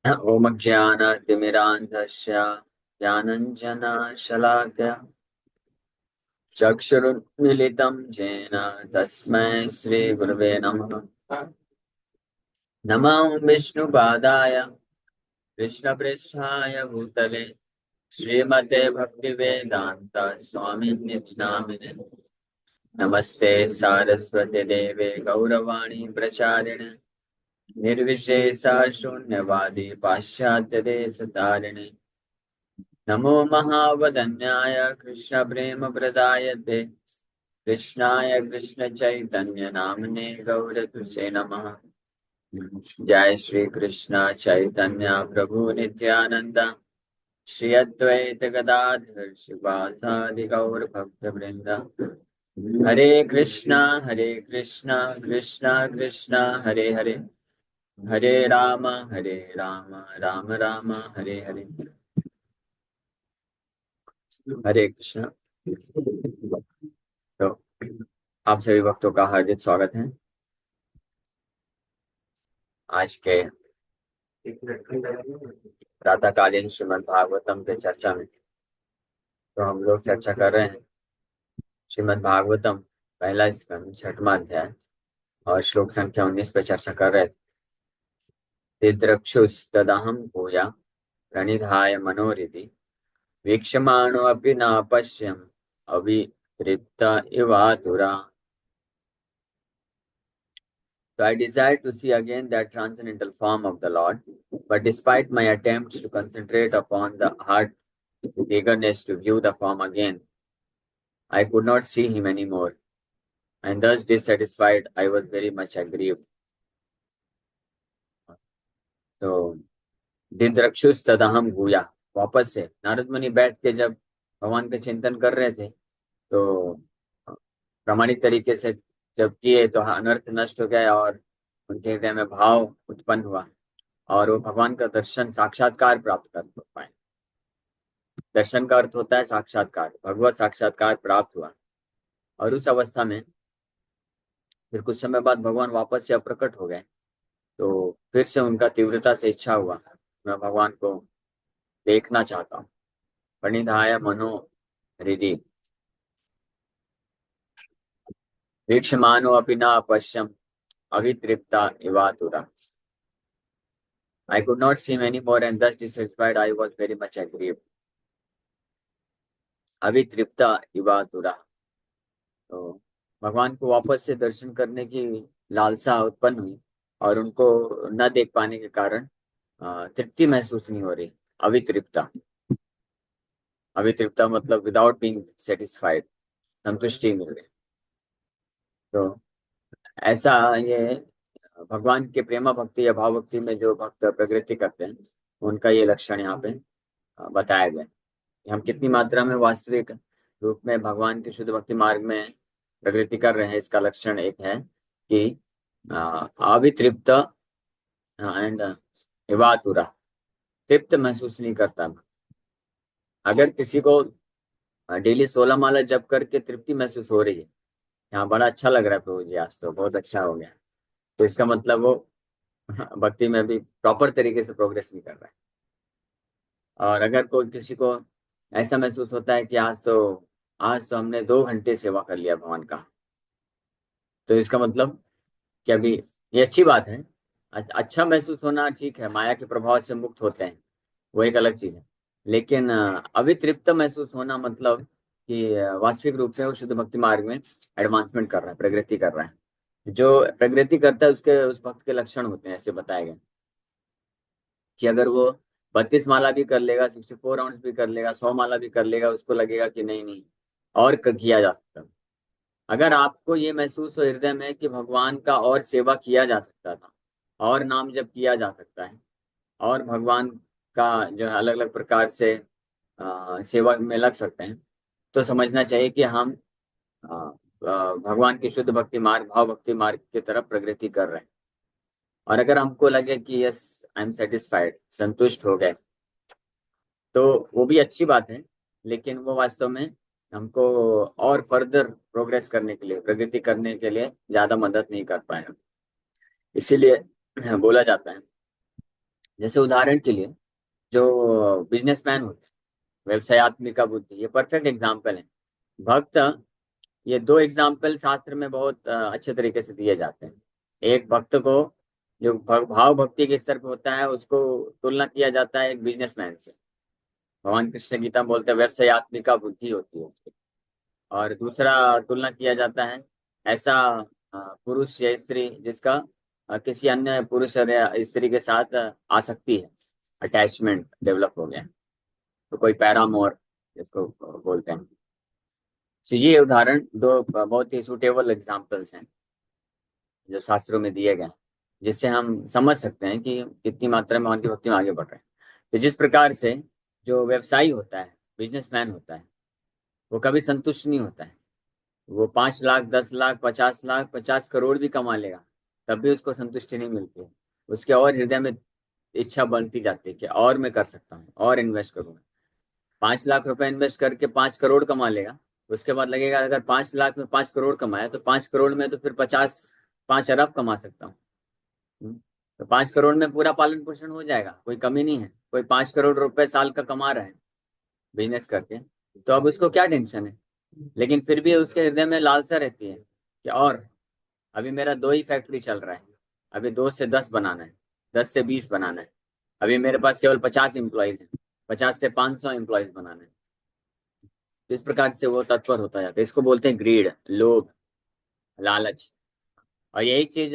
ओम ज्ञानतिमिरान्धस्य ज्ञानञ्जनशलाकया चक्षुरुन्मीलितं येन तस्मै श्रीगुरवे नमः। नमो विष्णुपादाय कृष्णपृष्ठाय भूतले श्रीमते भक्तिवेदान्त स्वामिनिधि नामिने। नमस्ते सारस्वती देवे गौरवाणी प्रचारिणे निर्विशेषा शून्यवादी पाश्चात्य देश तारिणे। नमो महावदन्याय कृष्ण प्रेम प्रदायते कृष्णाय कृष्ण चैतन्य नामने गौरतुसे नमः। जय श्री कृष्ण चैतन्य प्रभु नित्यानंद श्री अद्वैत गदाधर शिवासादि गौर भक्त वृंद। हरे कृष्णा कृष्णा कृष्णा हरे हरे, हरे राम राम राम हरे हरे। हरे कृष्ण। तो आप सभी भक्तों का हार्दिक स्वागत है आज के प्रातःकालीन श्रीमद् भागवतम के चर्चा में। तो हम लोग चर्चा कर रहे हैं श्रीमद् भागवतम पहला स्कंद छठवां अध्याय और श्लोक संख्या 19 पे चर्चा कर रहे थे। दिद्रक्षुस्तदहं भूया प्रणिधाय मनोरिधि वीक्षमाणो अपि न पश्यन् अवितृप्त इवातुरा। So I desire to see again that transcendental form of the Lord, but despite my attempts to concentrate upon the heart with eagerness to view the form again, I could not see him anymore, and thus dissatisfied, I was very much aggrieved. तो दिद्रक्षुष तदहम भूया, वापस से नारद मुनि बैठ के जब भगवान का चिंतन कर रहे थे तो प्रामाणिक तरीके से जब किए तो अनर्थ नष्ट हो गया और उनके हृदय में भाव उत्पन्न हुआ और वो भगवान का दर्शन साक्षात्कार प्राप्त कर पाए। दर्शन का अर्थ होता है साक्षात्कार, भगवत साक्षात्कार प्राप्त हुआ। और उस अवस्था में फिर कुछ समय बाद भगवान वापस से अप्रकट हो गए। तो फिर से उनका तीव्रता से इच्छा हुआ मैं भगवान को देखना चाहता हूँ। प्रणिधाय मनो हृदि वीक्षमानो अपि न पश्यम अवितृप्ता इवातुरा। I could not see him anymore and thus dissatisfied I was very much aggrieved. अवितृप्ता इवातुरा। तो भगवान को वापस से दर्शन करने की लालसा उत्पन्न हुई और उनको न देख पाने के कारण तृप्ति महसूस नहीं हो रही। अवितृप्ता, अवितृप्ता मतलब विदाउट बीइंग सेटिस्फाइड, संतुष्टि मिल रही। तो ऐसा ये भगवान के प्रेमा भक्ति या भाव भक्ति में जो भक्त प्रकृति करते हैं उनका ये लक्षण यहाँ पे बताया गया। हम कितनी मात्रा में वास्तविक रूप में भगवान के शुद्ध भक्ति मार्ग में प्रगति कर रहे हैं, इसका लक्षण एक है कि अवितृप्त एंड इवातुरा, तृप्त महसूस नहीं करता। अगर किसी को डेली 16 माला जप करके तृप्ति महसूस हो रही है, यहाँ बड़ा अच्छा लग रहा है प्रभु जी, आज तो बहुत अच्छा हो गया, तो इसका मतलब वो भक्ति में भी प्रॉपर तरीके से प्रोग्रेस नहीं कर रहा है। और अगर कोई किसी को ऐसा महसूस होता है कि आज तो हमने 2 घंटे सेवा कर लिया भगवान का, तो इसका मतलब कि अभी ये अच्छी बात है। अच्छा महसूस होना ठीक है, माया के प्रभाव से मुक्त होते हैं, वो एक अलग चीज है। लेकिन अवितृप्त महसूस होना मतलब कि वास्तविक रूप में वो शुद्ध भक्ति मार्ग में एडवांसमेंट कर रहा है, प्रगति कर रहा है। जो प्रगति करता है उसके उस भक्त के लक्षण होते हैं ऐसे बताए गए कि अगर वो 32 माला भी कर लेगा, 64 राउंड भी कर लेगा, 100 माला भी कर लेगा, उसको लगेगा कि नहीं नहीं और किया जा सकता है। अगर आपको ये महसूस हो हृदय में कि भगवान का और सेवा किया जा सकता था और नाम जप किया जा सकता है और भगवान का जो है अलग अलग प्रकार से सेवा में लग सकते हैं, तो समझना चाहिए कि हम भगवान की शुद्ध भक्ति मार्ग, भाव भक्ति मार्ग की तरफ प्रगति कर रहे हैं। और अगर हमको लगे कि यस आई एम सेटिस्फाइड, संतुष्ट हो गए, तो वो भी अच्छी बात है, लेकिन वो वास्तव में हमको और फर्दर प्रोग्रेस करने के लिए, प्रगति करने के लिए ज्यादा मदद नहीं कर पाएगा। इसीलिए बोला जाता है जैसे उदाहरण के लिए जो बिजनेसमैन होते हैं, व्यवसायत्मिका बुद्धि, ये परफेक्ट एग्जाम्पल है। भक्त, ये दो एग्जाम्पल शास्त्र में बहुत अच्छे तरीके से दिए जाते हैं। एक भक्त को जो भाव भक्ति के स्तर पे होता है उसको तुलना किया जाता है एक बिजनेसमैन से। भगवान कृष्ण गीता में बोलते हैं व्यवसायत्मिका बुद्धि होती है उसकी। और दूसरा तुलना किया जाता है ऐसा पुरुष या स्त्री जिसका किसी अन्य पुरुष या स्त्री के साथ आसक्ति है, अटैचमेंट डेवलप हो गया। तो कोई पैरामोर जिसको बोलते हैं। तो ये उदाहरण दो बहुत ही सुटेबल एग्जाम्पल्स हैं जो शास्त्रों में दिए गए हैं, जिससे हम समझ सकते हैं कि कितनी मात्रा में भगवान की भक्ति में आगे बढ़ रहे हैं। तो जिस प्रकार से जो व्यवसायी होता है, बिजनेसमैन होता है, वो कभी संतुष्ट नहीं होता है। वो 5 लाख, 10 लाख, 50 लाख, 50 करोड़ भी कमा लेगा, तब भी उसको संतुष्टि नहीं मिलती है। उसके और हृदय में इच्छा बनती जाती है कि और मैं कर सकता हूँ, और इन्वेस्ट करूंगा। 5 लाख रुपए इन्वेस्ट करके 5 करोड़ कमा लेगा। उसके बाद लगेगा अगर 5 लाख में 5 करोड़ कमाया तो 5 करोड़ में तो फिर 5 अरब कमा सकता हूँ। तो 5 करोड़ में पूरा पालन पोषण हो जाएगा, कोई कमी नहीं है। कोई 5 करोड़ रुपए साल का कमा रहा है बिजनेस करके, तो अब उसको क्या टेंशन है। लेकिन फिर भी उसके हृदय में लालसा रहती है कि और अभी मेरा 2 ही फैक्ट्री चल रहा है, अभी 2 से 10 बनाना है, 10 से 20 बनाना है। अभी मेरे पास केवल 50 एम्प्लॉयज हैं, 50 से 500 एम्प्लॉयज बनाना है। इस प्रकार से वो तत्पर होता जाता है। इसको बोलते हैं ग्रीड, लोभ, लालच। और यही चीज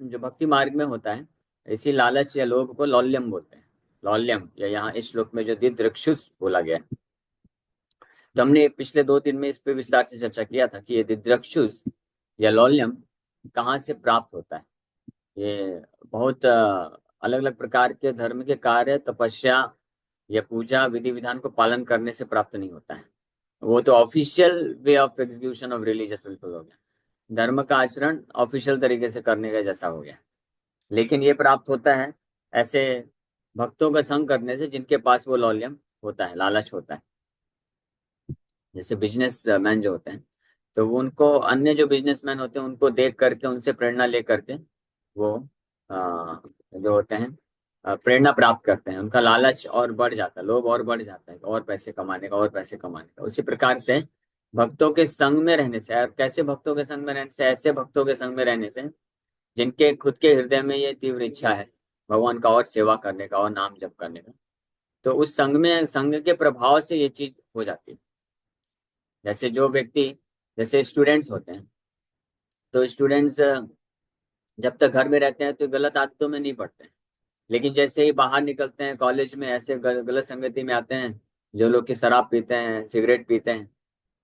जो भक्ति मार्ग में होता है, इसी लालच या लोभ को लौल्यम बोलते हैं। लौल्यम, या यहाँ इस श्लोक में जो दिदृक्षुस बोला गया है, तो हमने पिछले 2 दिन में इस पे विस्तार से चर्चा किया था कि ये दिदृक्षुस या लौल्यम कहाँ से प्राप्त होता है। ये बहुत अलग अलग प्रकार के धर्म के कार्य, तपस्या या पूजा विधि विधान को पालन करने से प्राप्त नहीं होता है। वो तो official way of execution of religious ritual हो गया, धर्म का आचरण ऑफिशियल तरीके से करने का जैसा हो गया। लेकिन ये प्राप्त होता है ऐसे भक्तों का संग करने से जिनके पास वो लौल्यम होता है, लालच होता है। जैसे बिजनेस मैन जो होते हैं, तो वो उनको अन्य जो बिजनेसमैन होते हैं उनको देख करके, उनसे प्रेरणा ले करके वो जो होते हैं प्रेरणा प्राप्त करते हैं। उनका लालच और बढ़ जाता है, लोभ और बढ़ जाता है, और पैसे कमाने का, और पैसे कमाने का। उसी प्रकार से भक्तों के संग में रहने से, और कैसे भक्तों के संग में रहने से, ऐसे भक्तों के संग में रहने से जिनके खुद के हृदय में ये तीव्र इच्छा है भगवान का और सेवा करने का और नाम जप करने का, तो उस संग में, संग के प्रभाव से ये चीज हो जाती है। जैसे जो व्यक्ति, जैसे स्टूडेंट्स होते हैं, तो स्टूडेंट्स जब तक घर में रहते हैं तो गलत आदतों में नहीं पड़ते हैं। लेकिन जैसे ही बाहर निकलते हैं, कॉलेज में ऐसे गलत संगति में आते हैं, जो लोग की शराब पीते हैं, सिगरेट पीते हैं,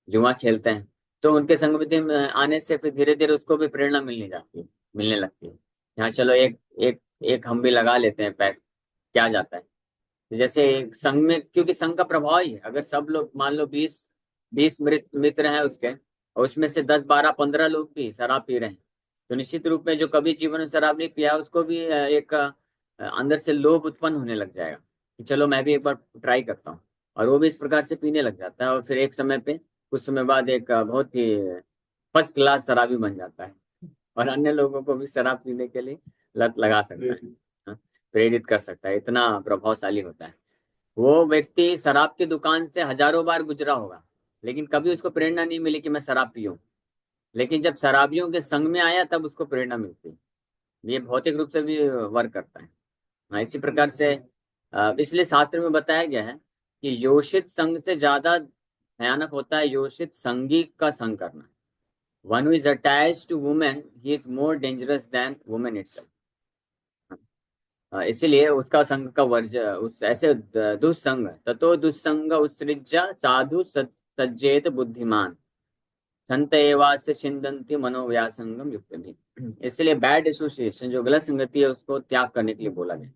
जुआ खेलते हैं, तो उनके संगति में आने से फिर धीरे धीरे उसको भी प्रेरणा मिलने लगती है। यहाँ चलो एक एक एक हम भी लगा लेते हैं पैक, क्या जाता है। तो जैसे एक संघ में, क्योंकि संघ का प्रभाव ही है, अगर सब लोग मान लो 20 मित्र हैं उसके, और उसमें से 10, 12, 15 लोग भी शराब पी रहे हैं, तो निश्चित रूप में जो कभी जीवन में शराब नहीं पिया उसको भी एक अंदर से लोभ उत्पन्न होने लग जाएगा कि चलो मैं भी एक बार ट्राई करता हूँ। और वो भी इस प्रकार से पीने लग जाता है, और फिर एक समय पे, कुछ समय बाद एक बहुत ही फर्स्ट क्लास शराबी बन जाता है, और अन्य लोगों को भी शराब पीने के लिए लत लगा सकता है, हाँ, प्रेरित कर सकता है। इतना प्रभावशाली होता है। वो व्यक्ति शराब की दुकान से हजारों बार गुजरा होगा, लेकिन कभी उसको प्रेरणा नहीं मिली कि मैं शराब पीऊं। लेकिन जब शराबियों के संग में आया तब उसको प्रेरणा मिलती है। ये भौतिक रूप से भी वर्क करता है। हाँ, इसी प्रकार से इसलिए शास्त्र में बताया गया है कि योषित संग से ज्यादा भयानक होता है योषित संगी का संग करना। One who is attached to women, he is more dangerous than women itself. इसीलिए उसका संग का वर्ज, उस ऐसे दुस्संग, ततो दुस्संग उत्सृज्य साधु सज्जेत बुद्धिमान, संत एवास्य छिन्दन्ति मनोव्यासंगम युक्त भी। इसलिए बैड एसोसिएशन, जो गलत संगति है, उसको त्याग करने के लिए बोला गया।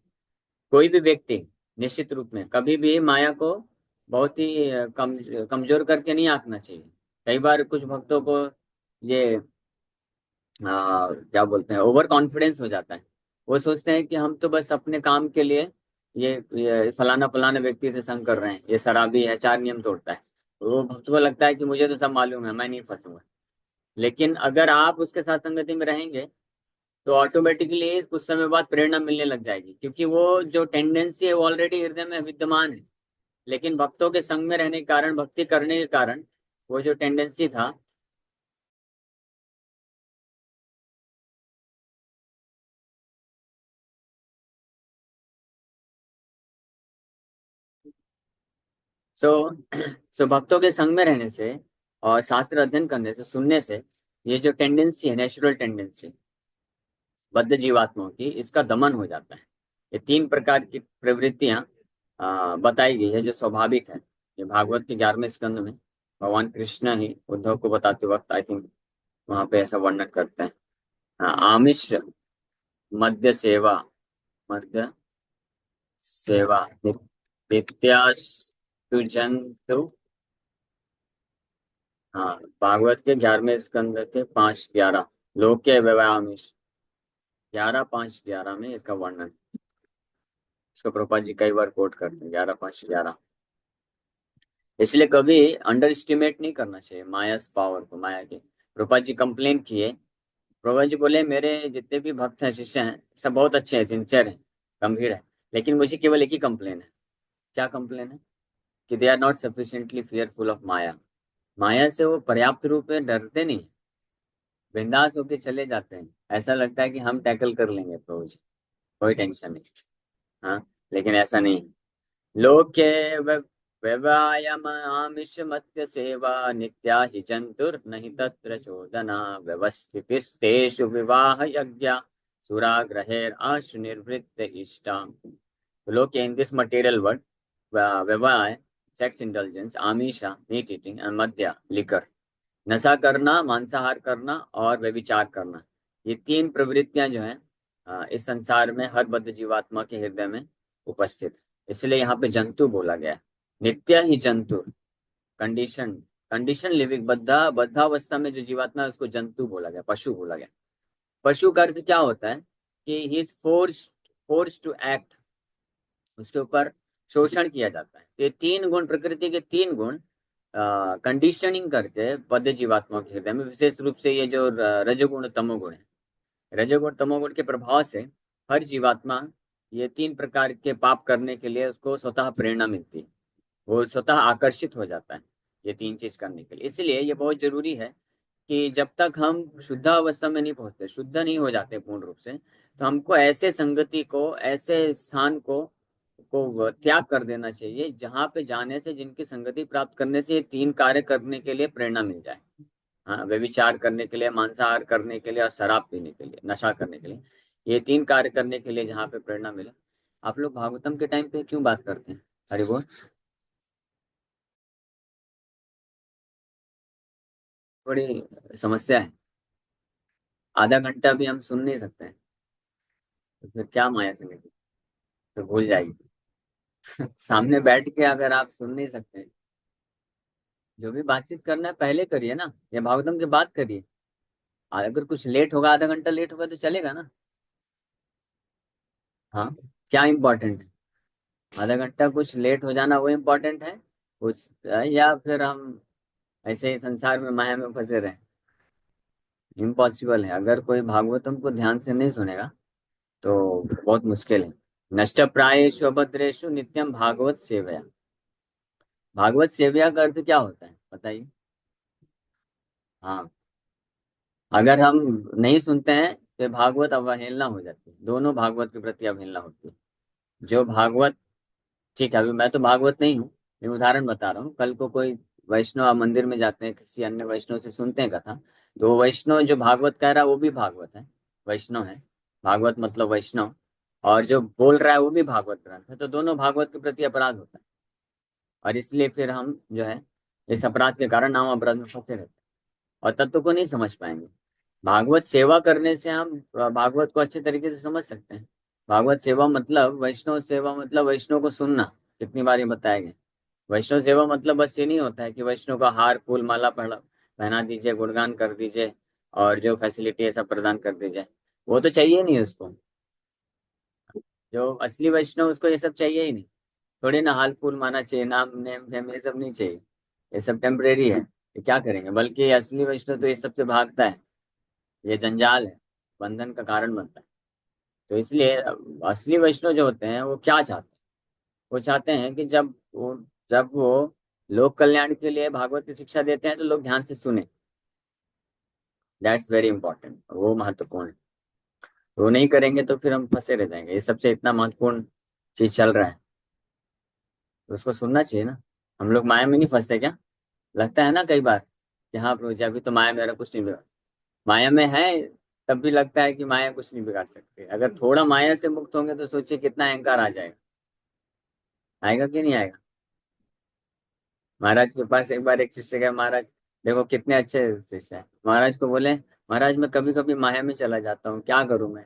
कोई भी व्यक्ति निश्चित रूप में कभी भी माया को बहुत ही कमजोर करके नहीं आंकना चाहिए। कई बार कुछ भक्तों को ये क्या बोलते हैं, ओवर कॉन्फिडेंस हो जाता है। वो सोचते हैं कि हम तो बस अपने काम के लिए ये फलाना फलाना व्यक्ति से संग कर रहे हैं, ये शराबी है, 4 नियम तोड़ता है। वो भक्त को लगता है कि मुझे तो सब मालूम है, मैं नहीं फंसूंगा। लेकिन अगर आप उसके साथ संगति में रहेंगे तो ऑटोमेटिकली कुछ समय बाद प्रेरणा मिलने लग जाएगी, क्योंकि वो जो टेंडेंसी है वो ऑलरेडी हृदय में विद्यमान है। लेकिन भक्तों के संग में रहने के कारण, भक्ति करने के कारण, वो जो टेंडेंसी था। सो सो भक्तों के संग में रहने से और शास्त्र अध्ययन करने से, सुनने से, ये जो टेंडेंसी है, नेचुरल टेंडेंसी बद्ध जीवात्माओं की, इसका दमन हो जाता है। ये तीन प्रकार की प्रवृत्तियां बताई गई है जो स्वाभाविक है। ये भागवत के 11वें स्कंद में भगवान कृष्ण ही उद्धव को बताते वक्त, आई थिंक, वहां पे ऐसा वर्णन करते हैं। आमिष, मद्य सेवा, मद्य सेवा, नित्यास्तु जंतु। हाँ, भागवत के 11वें स्कंद के 5:11, लोके वैवामिष 11:5-11 में इसका वर्णन। इसको प्रभुपाद जी कई बार कोट करते हैं, 11:5-11। इसलिए कभी अंडर एस्टिमेट नहीं करना चाहिए माया पावर को, माया के। प्रभुपाद जी कंप्लेन किए। प्रभुपाद जी बोले, मेरे जितने भी भक्त हैं, शिष्य हैं, सब बहुत अच्छे हैं, सिंसियर हैं, गंभीर है, लेकिन मुझे केवल एक ही कंप्लेन है। क्या कंप्लेन है? कि they are not sufficiently fearful of Maya. Maya से वो पर्याप्त रूप में डरते नहीं, बिंदास होके चले जाते हैं। ऐसा लगता है कि हम टैकल कर लेंगे प्रभु जी, कोई टेंशन नहीं। हाँ, लेकिन ऐसा नहीं। लोके व्यवायम आमिष मत्य सेवा नित्या हि जंतुर नहीं तत्र चोदना व्यवस्थितिस्तेषु विवाह यज्ञ सुराग्रहेर आशु निर्वृत्त इष्टा। लोके, इन दिस मटेरियल वर्ल्ड, व्यवाय, सेक्स इंडल्जेंस, आमिषा, मीट ईटिंग, एंड मद्या, लिकर, नशा करना, मांसाहार करना और व्यभिचार करना, ये तीन प्रवृत्तियां जो हैं इस संसार में हर बद्ध जीवात्मा के हृदय में उपस्थित है। इसलिए यहाँ पे जंतु बोला गया है। नित्य ही जंतु, कंडीशन, कंडीशन लिविंग, बद्धावस्था में जो जीवात्मा है उसको जंतु बोला गया, पशु बोला गया। पशु का अर्थ क्या होता है? कि he is force to act, उसके ऊपर शोषण किया जाता है। ये तीन गुण, प्रकृति के तीन गुण कंडीशनिंग करके बद्ध जीवात्मा के हृदय में, विशेष रूप से ये जो रजोगुण तमोगुण है, रजोगुण तमोगुण के प्रभाव से हर जीवात्मा ये तीन प्रकार के पाप करने के लिए उसको स्वतः प्रेरणा मिलती है, वो स्वतः आकर्षित हो जाता है ये तीन चीज करने के लिए। इसलिए ये बहुत जरूरी है कि जब तक हम शुद्ध अवस्था में नहीं पहुंचते, शुद्ध नहीं हो जाते पूर्ण रूप से, तो हमको ऐसे संगति को, ऐसे स्थान को त्याग कर देना चाहिए जहां पे जाने से, जिनकी संगति प्राप्त करने से ये तीन कार्य करने के लिए प्रेरणा मिल जाए। हाँ, व्यभिचार करने के लिए, मांसाहार करने के लिए और शराब पीने के लिए, नशा करने के लिए, ये तीन कार्य करने के लिए जहाँ पे प्रेरणा मिले। आप लोग भागवतम के टाइम पे क्यों बात करते हैं? हरि बोल। थोड़ी समस्या है, आधा घंटा भी हम सुन नहीं सकते हैं, तो फिर क्या माया संगति, तो भूल जाएगी। सामने बैठ के अगर आप सुन नहीं सकते, जो भी बातचीत करना है पहले करिए ना, या भागवतम के बाद करिए। अगर कुछ लेट होगा, आधा घंटा लेट होगा तो चलेगा ना। हाँ, क्या इम्पोर्टेंट है? आधा घंटा कुछ लेट हो जाना वो इम्पोर्टेंट है कुछ, या फिर हम ऐसे ही संसार में, माया में फंसे रहे? इम्पॉसिबल है। अगर कोई भागवतम को ध्यान से नहीं सुनेगा तो बहुत मुश्किल है। नष्ट प्रायेषु अभद्रेषु नित्यम भागवत सेवया। भागवत सेवया का अर्थ क्या होता है बताइए? हाँ, अगर हम नहीं सुनते हैं तो भागवत अवहेलना हो जाती है, दोनों भागवत के प्रति अवहेलना होती है। जो भागवत, ठीक है, अभी मैं तो भागवत नहीं हूँ, मैं उदाहरण बता रहा हूँ। कल को कोई वैष्णव, आप मंदिर में जाते हैं, किसी अन्य वैष्णव से सुनते हैं कथा, तो वो वैष्णव जो भागवत कह रहा है वो भी भागवत है, वैष्णव है, भागवत मतलब वैष्णव, और जो बोल रहा है वो भी भागवत ग्रंथ है, तो दोनों भागवत के प्रति अपराध होता है। और इसलिए फिर हम जो है, इस अपराध के कारण नाम अपराध में फंसे रहते हैं और तत्व को नहीं समझ पाएंगे। भागवत सेवा करने से हम भागवत को अच्छे तरीके से समझ सकते हैं। भागवत सेवा मतलब, वैष्णव सेवा मतलब वैष्णव को सुनना। कितनी बार ये बताया गया? वैष्णव सेवा मतलब बस ये नहीं होता है कि वैष्णव का हार फूल माला पहना दीजिए, गुणगान कर दीजिए और जो फैसिलिटी है सब प्रदान कर दीजिए, वो तो चाहिए नहीं उसको। जो असली वैष्णव, उसको ये सब चाहिए ही नहीं। थोड़ी ना हाल फूल माना चाहिए, नाम नेम फेम ये सब नहीं चाहिए, ये सब टेम्परेरी है, ये क्या करेंगे? बल्कि असली वैष्णव तो ये सबसे भागता है, ये जंजाल है। बंधन का कारण बनता है। तो इसलिए असली वैष्णव जो होते हैं वो क्या चाहते हैं? वो चाहते हैं कि जब वो लोक कल्याण के लिए भागवत की शिक्षा देते हैं तो लोग ध्यान से सुने। दैट्स वेरी इंपॉर्टेंट, वो महत्वपूर्ण है। वो नहीं करेंगे तो फिर हम फंसे रह जाएंगे। ये सबसे इतना महत्वपूर्ण चीज चल रहा है तो उसको सुनना चाहिए ना। हम लोग माया में नहीं फंसते क्या? लगता है ना कई बार कि हाँ प्रभु जी अभी तो माया मेरा कुछ नहीं बिगाड़, माया में है, तब भी लगता है कि माया कुछ नहीं बिगाड़ सकती। अगर थोड़ा माया से मुक्त होंगे तो सोचिए कितना अहंकार आ जाएगा। आएगा कि नहीं आएगा? महाराज के पास एक बार एक शिष्य गया। महाराज देखो कितने अच्छे शिष्य हैं। महाराज को बोले, महाराज मैं कभी कभी माया में चला जाता हूँ, क्या करूं मैं?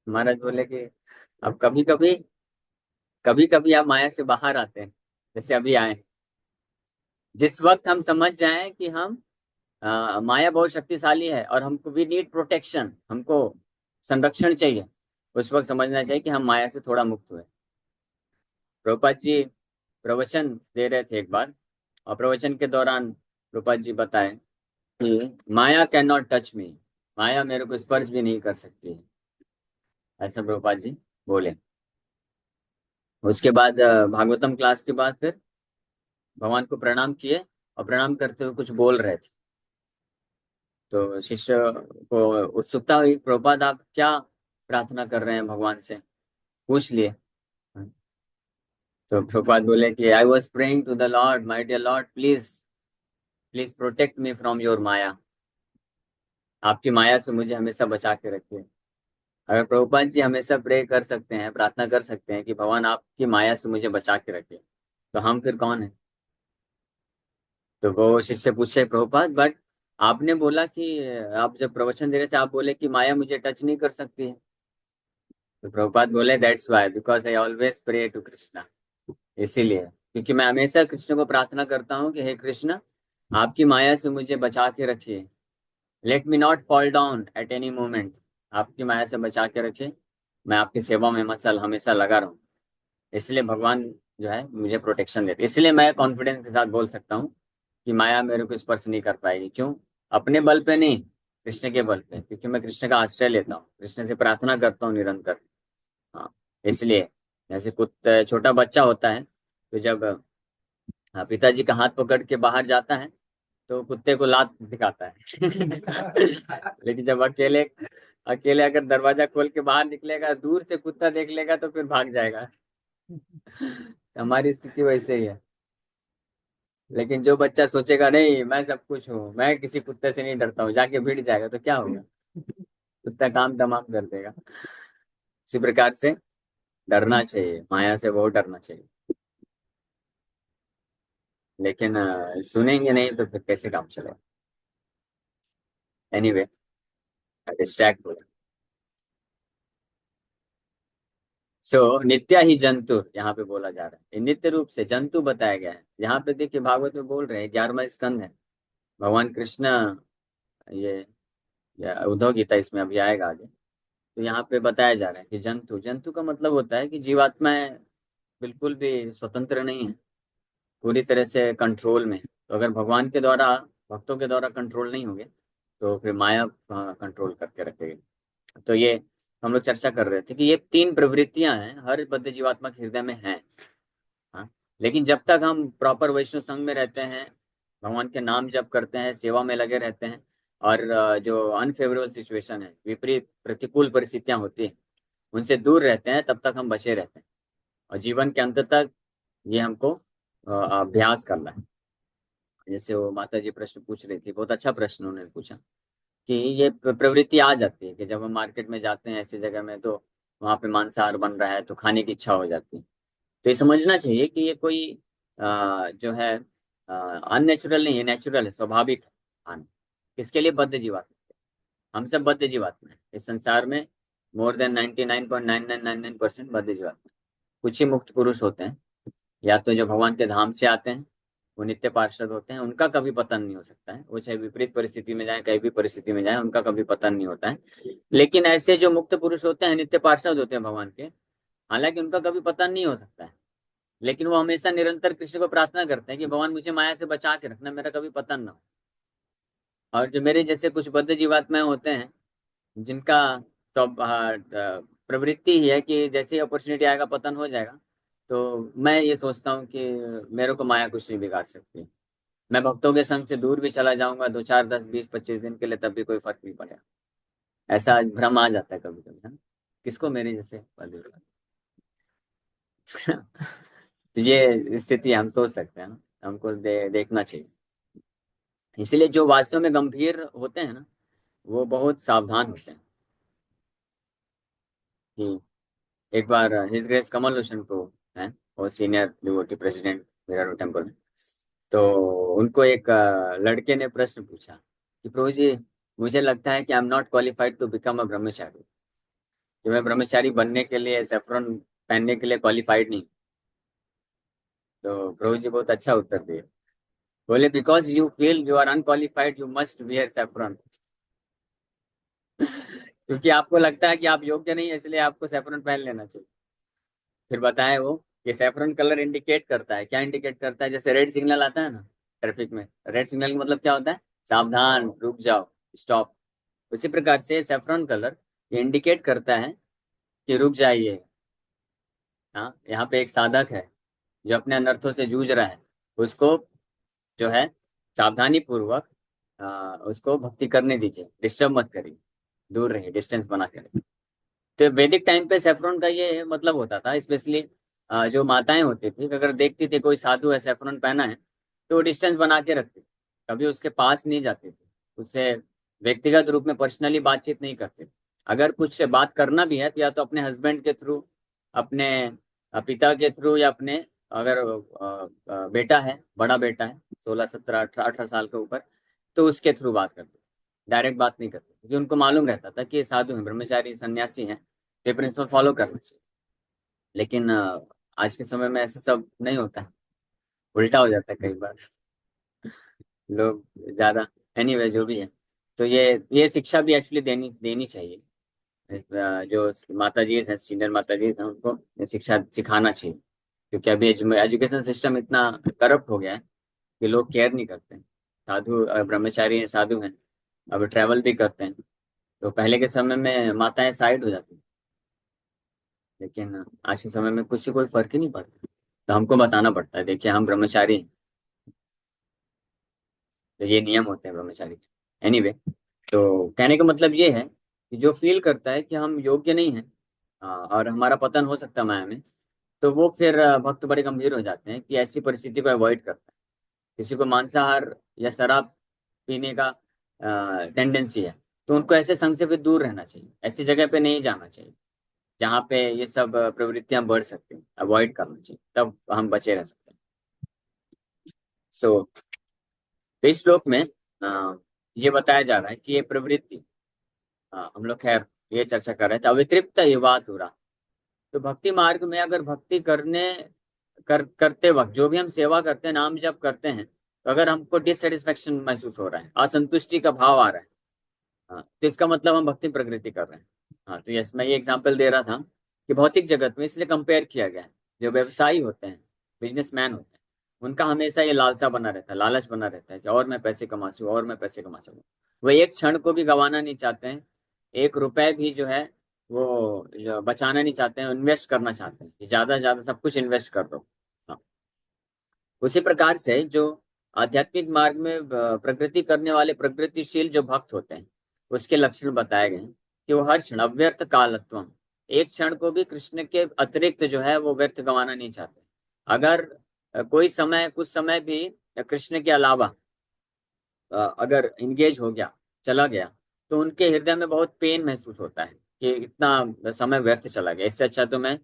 महाराज बोले कि अब कभी कभी आप माया से बाहर आते हैं, जैसे अभी आए। जिस वक्त हम समझ जाएं कि हम माया बहुत शक्तिशाली है और हमको वी नीड प्रोटेक्शन, हमको संरक्षण चाहिए, उस वक्त समझना चाहिए कि हम माया से थोड़ा मुक्त हुए। प्रभुपाद जी प्रवचन दे रहे थे एक बार, और प्रवचन के दौरान प्रभुपाद जी बताए कि माया कैन नॉट टच मी, माया मेरे को स्पर्श भी नहीं कर सकती है, ऐसा प्रभुपाद जी बोले। उसके बाद भागवतम क्लास के बाद फिर भगवान को प्रणाम किए, और प्रणाम करते हुए कुछ बोल रहे थे। तो शिष्य को उत्सुकता हुई, प्रभुपाद आप क्या प्रार्थना कर रहे हैं भगवान से, पूछ लिए। तो प्रभुपाद बोले कि I was praying to the lord, my dear lord please please protect me from your maya, आपकी माया से मुझे हमेशा बचा के रखिए। अगर प्रभुपाद जी हमेशा प्रे कर सकते हैं, प्रार्थना कर सकते हैं कि भगवान आपकी माया से मुझे बचा के रखिए, तो हम फिर कौन है? तो वो शिष्य पूछे, प्रभुपाद बट आपने बोला कि आप जब प्रवचन दे रहे थे आप बोले कि माया मुझे टच नहीं कर सकती है। तो प्रभुपाद बोले that's why because I always pray to Krishna, इसीलिए क्योंकि मैं हमेशा कृष्ण को प्रार्थना करता हूँ कि हे कृष्ण आपकी माया से मुझे बचा के रखिए, let me not fall down at any moment, आपकी माया से बचा के रखिए, मैं आपकी सेवा में मसल हमेशा लगा रहूं। इसलिए भगवान जो है मुझे प्रोटेक्शन देते, इसलिए मैं कॉन्फिडेंस के साथ बोल सकता हूँ कि माया मेरे को स्पर्श नहीं कर पाएगी। क्यों? अपने बल पे नहीं, कृष्ण के बल पे, क्योंकि मैं कृष्ण का आश्रय लेता हूँ, कृष्ण से प्रार्थना करता हूँ निरंतर। हाँ, इसलिए जैसे छोटा बच्चा होता है तो जब पिताजी का हाथ पकड़ के बाहर जाता है तो कुत्ते को लात दिखाता है लेकिन जब अकेले अकेले अगर दरवाजा खोल के बाहर निकलेगा, दूर से कुत्ता देख लेगा तो फिर भाग जाएगा हमारी स्थिति वैसे ही है। लेकिन जो बच्चा सोचेगा नहीं मैं सब कुछ हूँ, मैं किसी कुत्ते से नहीं डरता हूँ, जाके भिड़ जाएगा, तो क्या होगा? कुत्ता काम तमाम कर देगा। इसी प्रकार से डरना चाहिए, माया से बहुत डरना चाहिए। लेकिन सुनेंगे नहीं तो फिर कैसे काम चलेगा? एनीवे, डिस्ट्रैक्ट हो। सो नित्य ही जंतु यहाँ पे बोला जा रहा है, ये नित्य रूप से जंतु बताया गया है। यहाँ पे देखिए भागवत में बोल रहे हैं, 11वां स्कंद है, भगवान कृष्ण ये उद्धव गीता इसमें अभी आएगा आगे। तो यहाँ पे बताया जा रहा है कि जंतु, जंतु का मतलब होता है कि जीवात्माएं बिल्कुल भी स्वतंत्र नहीं है, पूरी तरह से कंट्रोल में है। तो अगर भगवान के द्वारा, भक्तों के द्वारा कंट्रोल नहीं होंगे तो फिर माया कंट्रोल करके रखेगी। तो ये हम लोग चर्चा कर रहे थे कि ये तीन प्रवृत्तियां हैं हर बद्ध जीवात्मा के हृदय में हैं। हाँ, लेकिन जब तक हम प्रॉपर वैष्णव संघ में रहते हैं, भगवान के नाम जप करते हैं, सेवा में लगे रहते हैं, और जो अनफेवरेबल सिचुएशन है, विपरीत प्रतिकूल परिस्थितियां होती हैं, उनसे दूर रहते हैं, तब तक हम बचे रहते हैं। और जीवन के अंत तक ये हमको अभ्यास करना है। जैसे वो माता जी प्रश्न पूछ रही थी, बहुत अच्छा प्रश्न उन्होंने पूछा कि ये प्रवृत्ति आ जाती है कि जब हम मार्केट में जाते हैं ऐसी जगह में, तो वहां पे मांसाहार बन रहा है तो खाने की इच्छा हो जाती है। तो ये समझना चाहिए कि ये कोई जो है अननेचुरल नहीं है, नेचुरल है, स्वाभाविक है खाना। किसके लिए? बद्ध जीवात्मा। हम सब बद्ध जीवात्मा है इस संसार में, मोर देन 99.9999% बद्ध जीवात्मा। कुछ ही मुक्त पुरुष होते हैं, या तो जो भगवान के धाम से आते हैं, वो नित्य पार्षद होते हैं, उनका कभी पतन नहीं हो सकता है, वो चाहे विपरीत परिस्थिति में जाए, कहीं भी परिस्थिति में जाए, उनका कभी पतन नहीं होता है। लेकिन ऐसे जो मुक्त पुरुष होते हैं, नित्य पार्षद होते हैं भगवान के, हालांकि उनका कभी पतन नहीं हो सकता है, लेकिन वो हमेशा निरंतर कृष्ण को प्रार्थना करते हैं कि भगवान मुझे माया से बचा के रखना, मेरा कभी पतन ना हो। और जो मेरे जैसे कुछ बद्ध जीवात्माएं होते हैं, जिनका तो प्रवृत्ति ही है कि जैसे ही अपॉर्चुनिटी आएगा पतन हो जाएगा। तो मैं ये सोचता हूँ कि मेरे को माया कुछ नहीं बिगाड़ सकती। मैं भक्तों के संग से दूर भी चला जाऊंगा 2 4 10 20 25 दिन के लिए, तब भी कोई फर्क नहीं पड़ेगा। ऐसा भ्रम आ जाता है कभी कभी, है ना? किसको, मेरे जैसे वाले को। तो ये स्थिति हम सोच सकते हैं ना, हमको देखना चाहिए। इसलिए जो वास्तव में गंभीर होते हैं ना, वो बहुत सावधान होते हैं। कि एक बार हिज ग्रेस कमल लोचन को है, और सीनियर डिवोटी प्रेसिडेंट मीरारो टेम्पल में, तो उनको एक लड़के ने प्रश्न पूछा कि प्रभु जी, मुझे लगता है कि I am not qualified to become a brahmachari, कि मैं ब्रह्मचारी बनने के लिए, सेफ्रॉन पहनने के लिए क्वालिफाइड नहीं। तो प्रभु जी बहुत अच्छा उत्तर दिए। बोले, because you feel you are unqualified you must wear saffron. क्योंकि आपको लगता है कि आप योग्य नहीं है, इसलिए आपको सेफ्रॉन पहन लेना चाहिए। फिर बताए वो कि सेफ्रॉन कलर इंडिकेट करता है, क्या इंडिकेट करता है? जैसे रेड सिग्नल आता है ना ट्रैफिक में, रेड सिग्नल का मतलब क्या होता है? सावधान, रुक जाओ, स्टॉप। उसी प्रकार से सेफ्रॉन कलर ये इंडिकेट करता है कि रुक जाइए। हाँ, यहाँ पे एक साधक है जो अपने अनर्थों से जूझ रहा है, उसको जो है सावधानी पूर्वक उसको भक्ति करने दीजिए, डिस्टर्ब मत करिए, दूर रहिए, डिस्टेंस बना के रहिए। तो वैदिक टाइम पे सेफ्रॉन का ये मतलब होता था, स्पेशली जो माताएं होती थी, अगर देखती थी कोई साधु है सेफ्रॉन पहना है, तो डिस्टेंस बना के रखती थी, कभी उसके पास नहीं जाती थी, उससे व्यक्तिगत रूप में पर्सनली बातचीत नहीं करती। अगर कुछ से बात करना भी है तो या तो अपने हस्बैंड के थ्रू, अपने पिता के थ्रू, या अपने, अगर बेटा है, बड़ा बेटा है 16 17 18 18 साल के ऊपर, तो उसके थ्रू बात करते, डायरेक्ट बात नहीं करते, क्योंकि उनको मालूम रहता था कि ये साधु हैं, ब्रह्मचारी सन्यासी हैं, ये प्रिंसिपल फॉलो करना चाहिए। लेकिन आज के समय में ऐसा सब नहीं होता है, उल्टा हो जाता है कई बार, लोग ज्यादा, एनीवे जो भी है। तो ये शिक्षा भी एक्चुअली देनी देनी चाहिए। जो माता जी हैं, सीनियर माता जी हैं, उनको ये शिक्षा सिखाना चाहिए। क्योंकि अभी एजुकेशन सिस्टम इतना करप्ट हो गया है कि लोग केयर नहीं करते हैं। साधु ब्रह्मचारी हैं, साधु हैं, अब ट्रैवल भी करते हैं। तो पहले के समय में माताएं साइड हो जाती, लेकिन आज के समय में कुछ से कोई फर्क ही नहीं पड़ता। तो हमको बताना पड़ता है, देखिए हम ब्रह्मचारी हैं, तो ये नियम होते हैं ब्रह्मचारी के। एनीवे, तो कहने का मतलब ये है कि जो फील करता है कि हम योग्य नहीं हैं, और हमारा पतन हो सकता है माया में, तो वो फिर भक्त बड़े गंभीर हो जाते हैं कि ऐसी परिस्थिति को अवॉइड करता है। किसी को मांसाहार या शराब पीने का टेंडेंसी है, तो उनको ऐसे संग से फिर दूर रहना चाहिए, ऐसी जगह पे नहीं जाना चाहिए जहाँ पे ये सब प्रवृत्तियां बढ़ सकती हैं, अवॉइड करना चाहिए, तब हम बचे रह सकते हैं। सो तो इस श्लोक में ये बताया जा रहा है कि ये प्रवृत्ति, हम लोग खैर ये चर्चा कर रहे थे, अवितृप्त युवातुरा। तो भक्ति मार्ग में अगर भक्ति करते वक्त जो भी हम सेवा करते हैं, नाम जप करते हैं, तो अगर हमको डिससेटिस्फेक्शन महसूस हो रहा है, असंतुष्टि का भाव आ रहा है, हाँ, तो इसका मतलब हम भक्ति प्रकृति कर रहे हैं। हाँ, तो यस, मैं ये एग्जांपल दे रहा था कि भौतिक जगत में इसलिए कंपेयर किया गया है। जो व्यवसायी होते हैं, बिजनेसमैन होते हैं, उनका हमेशा ये लालसा बना रहता है, लालच बना रहता है कि और मैं पैसे कमा सकूं, और मैं पैसे कमा सकूं। वो एक क्षण को भी गंवाना नहीं चाहते हैं, एक रुपए भी जो है वो जो बचाना नहीं चाहते हैं, इन्वेस्ट करना चाहते हैं कि ज्यादा से ज्यादा सब कुछ इन्वेस्ट कर दो। हाँ। उसी प्रकार से जो आध्यात्मिक मार्ग में प्रकृति करने वाले प्रकृतिशील जो भक्त होते हैं, उसके लक्षण बताए गए हैं कि वो हर क्षण अव्यर्थ कालत्वम, एक क्षण को भी कृष्ण के अतिरिक्त जो है वो व्यर्थ गंवाना नहीं चाहते। अगर कोई समय, कुछ समय भी कृष्ण के अलावा अगर इंगेज हो गया, चला गया, तो उनके हृदय में बहुत पेन महसूस होता है कि इतना समय व्यर्थ चला गया, इससे अच्छा तो मैं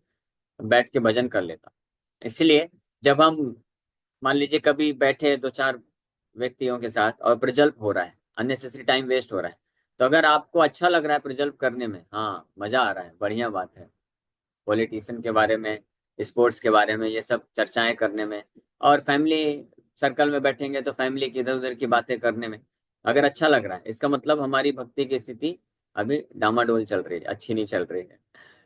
बैठ के भजन कर लेता। इसलिए जब हम, मान लीजिए कभी बैठे 2 4 व्यक्तियों के साथ और प्रजल्प हो रहा है, अननेसेसरी टाइम वेस्ट हो रहा है, तो अगर आपको अच्छा लग रहा है प्रजल्प करने में, हाँ मजा आ रहा है, बढ़िया बात है, पॉलिटिशियन के बारे में, स्पोर्ट्स के बारे में, ये सब चर्चाएं करने में, और फैमिली सर्कल में बैठेंगे तो फैमिली की इधर उधर की बातें करने में अगर अच्छा लग रहा है, इसका मतलब हमारी भक्ति की स्थिति अभी डामाडोल चल रही है, अच्छी नहीं चल रही है,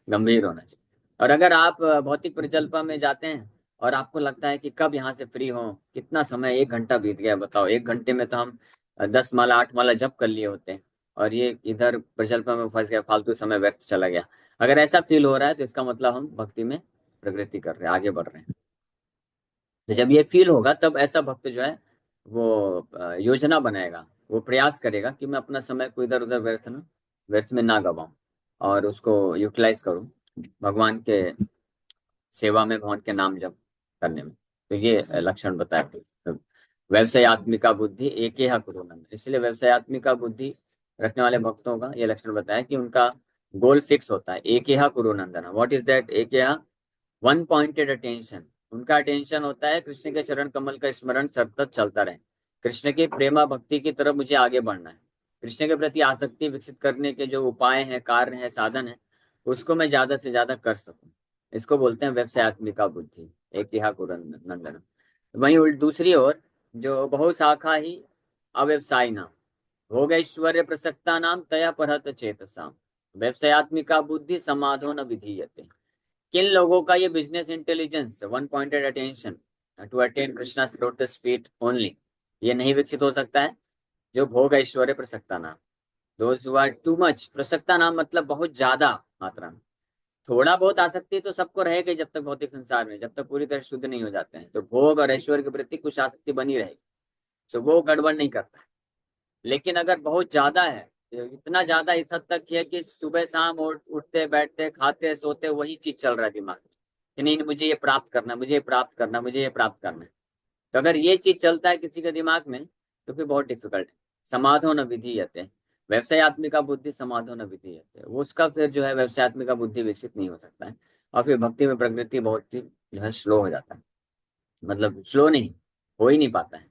गंभीर होना चाहिए। और अगर आप भौतिक परिकल्पना में जाते हैं और आपको लगता है कि कब यहाँ से फ्री हो, कितना समय, 1 घंटा बीत गया, बताओ 1 घंटे में तो हम 10 माला 8 माला जप कर लिए होते हैं, और ये इधर प्रजल्प में फंस गया, फालतू समय व्यर्थ चला गया। अगर ऐसा फील हो रहा है तो इसका मतलब हम भक्ति में प्रगति कर रहे हैं, आगे बढ़ रहे हैं। तो जब ये फील होगा तब ऐसा भक्त जो है वो योजना बनाएगा, वो प्रयास करेगा कि मैं अपना समय को इधर उधर व्यर्थ में ना गवाऊं, और उसको यूटिलाइज करूं भगवान के सेवा में, भगवान के नाम जप करने में। तो ये लक्षण बताया। तो व्यवसायत्मिका बुद्धि एक ही कुरुनंद, इसलिए व्यवसायत्मिका बुद्धि रखने वाले भक्तों का ये लक्षण बताया कि उनका गोल फिक्स होता है। एक ही कुरुनंदन, व्हाट इज दैट? एक वन पॉइंटेड अटेंशन। उनका अटेंशन होता है कृष्ण के चरण कमल का स्मरण सतत चलता रहे। कृष्ण की प्रेमा भक्ति की तरफ मुझे आगे बढ़ना है। कृष्ण के प्रति आसक्ति विकसित करने के जो उपाय हैं, कार्य हैं, साधन है, उसको मैं ज्यादा से ज्यादा कर सकूं। इसको बोलते हैं व्यवसायत्मिका बुद्धि, एक नंदन। वहीं दूसरी ओर जो बहुशाखा ही अव्यवसायी नाम भोग ऐश्वर्य प्रसक्ता नाम तया परहत चेतसाम व्यवसायत्मिका बुद्धि समाधो न विधीयते। किन लोगों का ये business intelligence, one pointed attention to attain Krishna lotus feet only, ये नहीं विकसित हो सकता है जो भोग ऐश्वर्य प्रसक्ता नाम, those who are too much. प्रसक्ता नाम मतलब बहुत ज्यादा मात्रा में। थोड़ा बहुत आसक्ति तो सबको रहेगी जब तक भौतिक संसार में, जब तक पूरी तरह शुद्ध नहीं हो जाते हैं, तो भोग और ऐश्वर्य के प्रति कुछ आसक्ति बनी रहेगी। सो वो गड़बड़ नहीं करता है। लेकिन अगर बहुत ज्यादा है, इतना ज्यादा इस हद तक है कि सुबह शाम उठते बैठते खाते सोते वही चीज चल रहा है दिमाग में कि नहीं मुझे ये प्राप्त करना, मुझे ये प्राप्त करना, मुझे ये प्राप्त करना है। तो अगर ये चीज चलता है किसी के दिमाग में तो फिर बहुत डिफिकल्ट है। समाधो न विधीयते, व्यवसायत्मिका बुद्धि समाधो न विधीयते, वो उसका फिर जो है व्यवसायत्मिका बुद्धि विकसित नहीं हो सकता है। और फिर भक्ति में प्रगति बहुत ही जो है स्लो हो जाता है, मतलब स्लो नहीं, हो ही नहीं पाता है।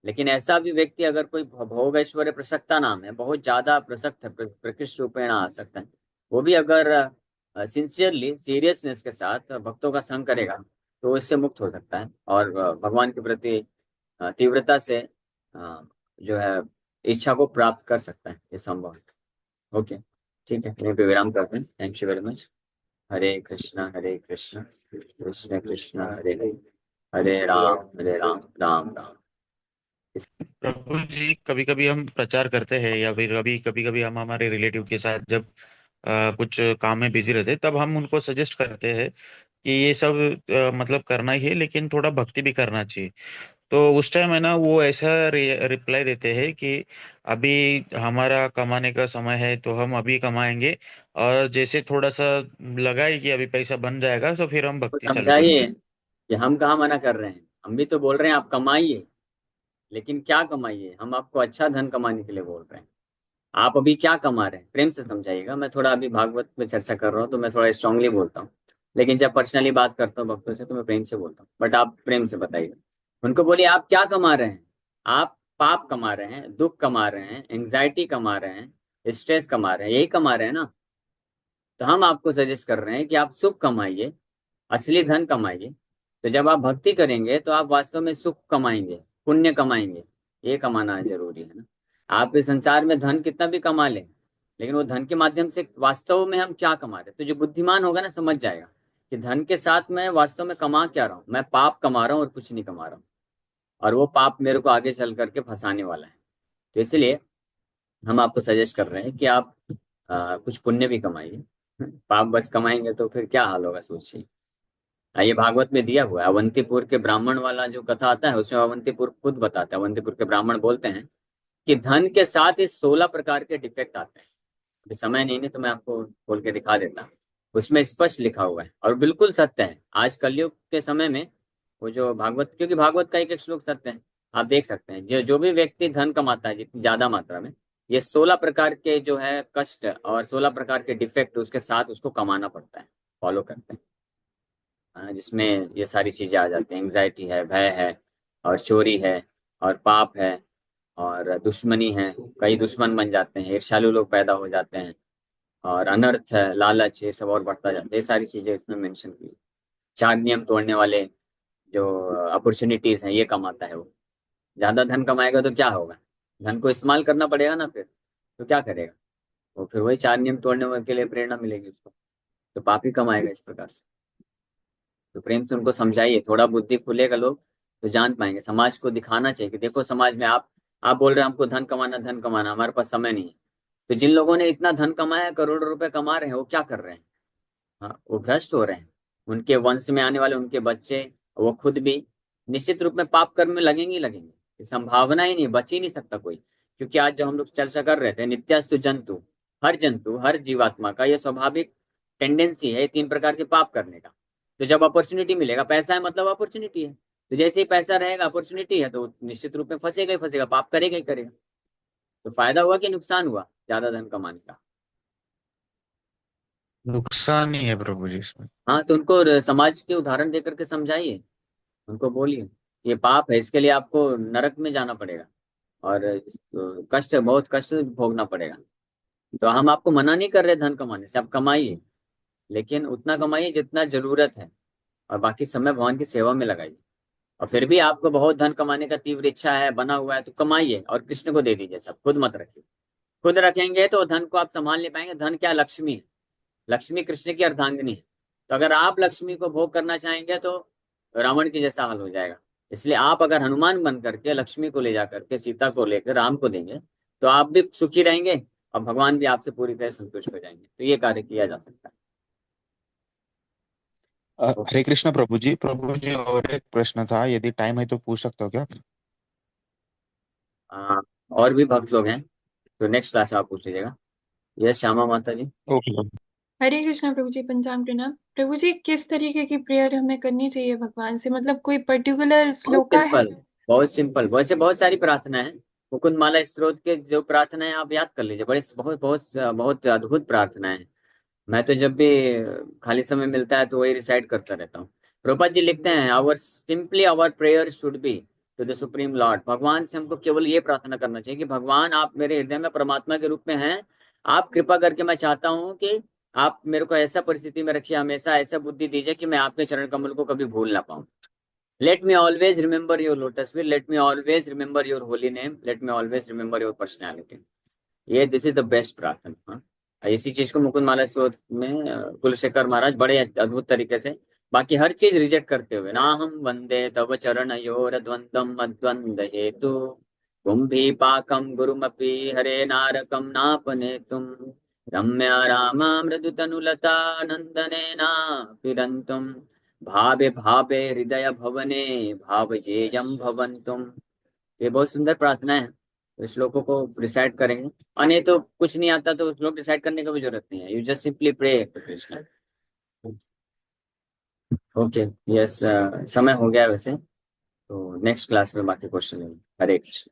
लेकिन ऐसा भी व्यक्ति अगर कोई भोग ऐश्वर्य प्रसक्ता नाम है, बहुत ज्यादा प्रसक्त है, प्रकृष्ट रूपेण आ सकता है, वो भी अगर सिंसियरली सीरियसनेस के साथ भक्तों का संग करेगा तो वो इससे मुक्त हो सकता है, और भगवान के प्रति तीव्रता से जो है इच्छा को प्राप्त कर सकता है। ये संभव है। ओके, ठीक है, यहीं पे विराम करते हैं। Thank you very much. Hare Krishna Krishna Krishna Hare Hare, Hare Ram Ram Ram. प्रभु जी, कभी कभी हम प्रचार करते हैं या फिर कभी कभी कभी हम हमारे रिलेटिव के साथ जब कुछ काम में बिजी रहते हैं, तब हम उनको सजेस्ट करते हैं कि ये सब मतलब करना ही है, लेकिन थोड़ा भक्ति भी करना चाहिए। तो उस टाइम है ना, वो ऐसा रिप्लाई देते हैं कि अभी हमारा कमाने का समय है तो हम अभी कमाएंगे, और जैसे थोड़ा सा लगा है कि अभी पैसा बन जाएगा तो फिर हम तो भक्ति चालू समझाइए करेंगे। कि हम कहाँ मना कर रहे हैं, हम भी तो बोल रहे हैं आप कमाइए, लेकिन क्या कमाइए? हम आपको अच्छा धन कमाने के लिए बोल रहे हैं। आप अभी क्या कमा रहे हैं, प्रेम से समझाइएगा। मैं थोड़ा अभी भागवत में चर्चा कर रहा हूँ तो मैं थोड़ा स्ट्रांगली बोलता हूँ, लेकिन जब पर्सनली बात करता हूँ भक्तों से तो मैं प्रेम से बोलता हूँ। बट आप प्रेम से बताइए, उनको बोलिए आप क्या कमा रहे हैं। आप पाप कमा रहे हैं, दुख कमा रहे हैं, एंग्जाइटी कमा रहे हैं, स्ट्रेस कमा रहे हैं, यही कमा रहे हैं ना। तो हम आपको सजेस्ट कर रहे हैं कि आप सुख कमाइए, असली धन कमाइए। तो जब आप भक्ति करेंगे तो आप वास्तव में सुख कमाएंगे, पुण्य कमाएंगे। ये कमाना जरूरी है ना। आप इस संसार में धन कितना भी कमा लें, लेकिन वो धन के माध्यम से वास्तव में हम क्या कमा रहे हैं, तो जो बुद्धिमान होगा ना समझ जाएगा कि धन के साथ मैं वास्तव में कमा क्या रहा हूँ। मैं पाप कमा रहा हूँ और कुछ नहीं कमा रहा हूँ, और वो पाप मेरे को आगे चल करके फंसाने वाला है। तो इसलिए हम आपको सजेस्ट कर रहे हैं कि आप कुछ पुण्य भी कमाइए। पाप बस कमाएंगे तो फिर क्या हाल होगा सोचिए। ये भागवत में दिया हुआ है। अवंतीपुर के ब्राह्मण वाला जो कथा आता है उसमें अवंतीपुर खुद बताते हैं, अवंतीपुर के ब्राह्मण बोलते हैं कि धन के साथ ये 16 प्रकार के डिफेक्ट आते हैं। अभी समय नहीं तो मैं आपको खोल के दिखा देता। उसमें स्पष्ट लिखा हुआ है और बिल्कुल सत्य है। आज कलयुग के समय में वो जो भागवत, क्योंकि भागवत का एक एक श्लोक सत्य है, आप देख सकते हैं। जो जो भी व्यक्ति धन कमाता है जितनी ज्यादा मात्रा में, ये 16 प्रकार के जो है कष्ट और 16 प्रकार के डिफेक्ट उसके साथ उसको कमाना पड़ता है, फॉलो करते हैं। जिसमें ये सारी चीजें आ जाती हैं, एंग्जाइटी है, भय है, और चोरी है, और पाप है, और दुश्मनी है। कई दुश्मन बन जाते हैं, ईर्ष्यालु लोग पैदा हो जाते हैं, और अनर्थ है, लालच, ये सब और बढ़ता जाता है। ये सारी चीजें इसमें मेंशन की। चार नियम तोड़ने वाले जो अपॉर्चुनिटीज हैं ये कमाता है वो। ज्यादा धन कमाएगा तो क्या होगा? धन को इस्तेमाल करना पड़ेगा ना फिर, तो क्या करेगा वो? फिर वही चार नियम तोड़ने के लिए प्रेरणा मिलेगी उसको, तो पाप ही कमाएगा इस प्रकार से। तो प्रेम से उनको समझाइए, थोड़ा बुद्धि खुलेगा लोग तो जान पाएंगे। समाज को दिखाना चाहिए कि देखो समाज में आप बोल रहे हैं हमको धन कमाना, धन कमाना, हमारे पास समय नहीं है। तो जिन लोगों ने इतना धन कमाया, करोड़ों रुपए कमा रहे हैं, वो क्या कर रहे हैं? हाँ, वो भ्रष्ट हो रहे हैं। उनके वंश में आने वाले उनके बच्चे, वो खुद भी निश्चित रूप में पाप कर्म में लगेंगे ही लगेंगे। ये संभावना ही नहीं, बच ही नहीं सकता कोई। क्योंकि आज जो हम लोग चर्चा कर रहे थे, नित्यास्तु जंतु, हर जीवात्मा का ये स्वाभाविक टेंडेंसी है 3 प्रकार के पाप करने का। तो जब अपॉर्चुनिटी मिलेगा, पैसा है मतलब अपॉर्चुनिटी है, तो जैसे ही पैसा रहेगा, अपॉर्चुनिटी है, तो निश्चित रूप में फंसेगा ही फंसेगा, पाप करेगा ही करेगा। तो फायदा हुआ कि नुकसान हुआ ज्यादा धन कमाने का? नुकसान ही है प्रभु जी इसमें। हाँ, तो उनको समाज के उदाहरण देकर के समझाइए, उनको बोलिए ये पाप है, इसके लिए आपको नरक में जाना पड़ेगा, और कष्ट, बहुत कष्ट भोगना पड़ेगा। तो हम आपको मना नहीं कर रहे धन कमाने से, आप कमाइए, लेकिन उतना कमाइए जितना जरूरत है, और बाकी समय भगवान की सेवा में लगाइए। और फिर भी आपको बहुत धन कमाने का तीव्र इच्छा है, बना हुआ है, तो कमाइए और कृष्ण को दे दीजिए सब, खुद मत रखिए। खुद रखेंगे तो धन को आप संभाल नहीं पाएंगे। धन क्या? लक्ष्मी है। लक्ष्मी कृष्ण की अर्धांगिनी है। तो अगर आप लक्ष्मी को भोग करना चाहेंगे तो रावण के जैसा हाल हो जाएगा। इसलिए आप अगर हनुमान बन करके लक्ष्मी को ले जा करके, सीता को लेकर राम को देंगे, तो आप भी सुखी रहेंगे, और भगवान भी आपसे पूरी तरह संतुष्ट हो जाएंगे। तो ये कार्य किया जा सकता है। हरे कृष्ण प्रभु जी। प्रभु जी और एक प्रश्न था, यदि टाइम है तो पूछ सकता हो क्या? हाँ, और भी भक्त लोग हैं, तो नेक्स्ट क्लास में आप पूछ लीजिएगा। यस, श्यामा माता जी। ओके। हरे कृष्णा प्रभु जी, पंचांग प्रणाम। प्रभु जी, किस तरीके की प्रेयर हमें करनी चाहिए भगवान से? मतलब कोई पर्टिकुलर बहुत श्लोका है? सिंपल, बहुत सिंपल। वैसे बहुत सारी प्रार्थना है। मुकुंद माला स्त्रोत के जो प्रार्थना है आप याद कर लीजिए, बड़े बहुत बहुत बहुत अद्भुत प्रार्थना है। मैं तो जब भी खाली समय मिलता है तो वही रिसाइट करता रहता हूँ। प्रभुपाद जी लिखते हैं, our simply our prayer should be to the supreme lord. भगवान से हमको केवल ये प्रार्थना करना चाहिए कि भगवान, आप मेरे हृदय में परमात्मा के रूप में हैं। आप कृपा करके, मैं चाहता हूँ कि आप मेरे को ऐसा परिस्थिति में रखिए, हमेशा ऐसा बुद्धि दीजिए कि मैं आपके चरण कमल को कभी भूल ना पाऊँ। Let me always remember your lotus feet, let me always remember your holy name, let me always remember your personality. ये दिस इज द बेस्ट प्रार्थना। हाँ, इसी चीज को मुकुंद माला स्त्रोत में कुलशेखर महाराज बड़े अद्भुत तरीके से, बाकी हर चीज रिजेक्ट करते हुए, ना हम वंदे तव चरणयोर द्वंद्वम मद्वंद हेतु कुंभी पाकम गुरुमपि हरे नारकम नापने तुम रम्या रामा मृदु तनुलता नंदने ना पिरंतुम भावे भावे हृदय भवने भावजेयम भवंतुम। ये बहुत सुंदर प्रार्थना है, तो श्लोकों को रिसाइट करेंगे। और नहीं तो कुछ नहीं आता तो श्लोक रिसाइट करने की भी जरूरत नहीं है, you just simply pray to Krishna. Okay. Yes, समय हो गया है वैसे, तो नेक्स्ट क्लास में बाकी क्वेश्चन लेंगे। हरे कृष्ण।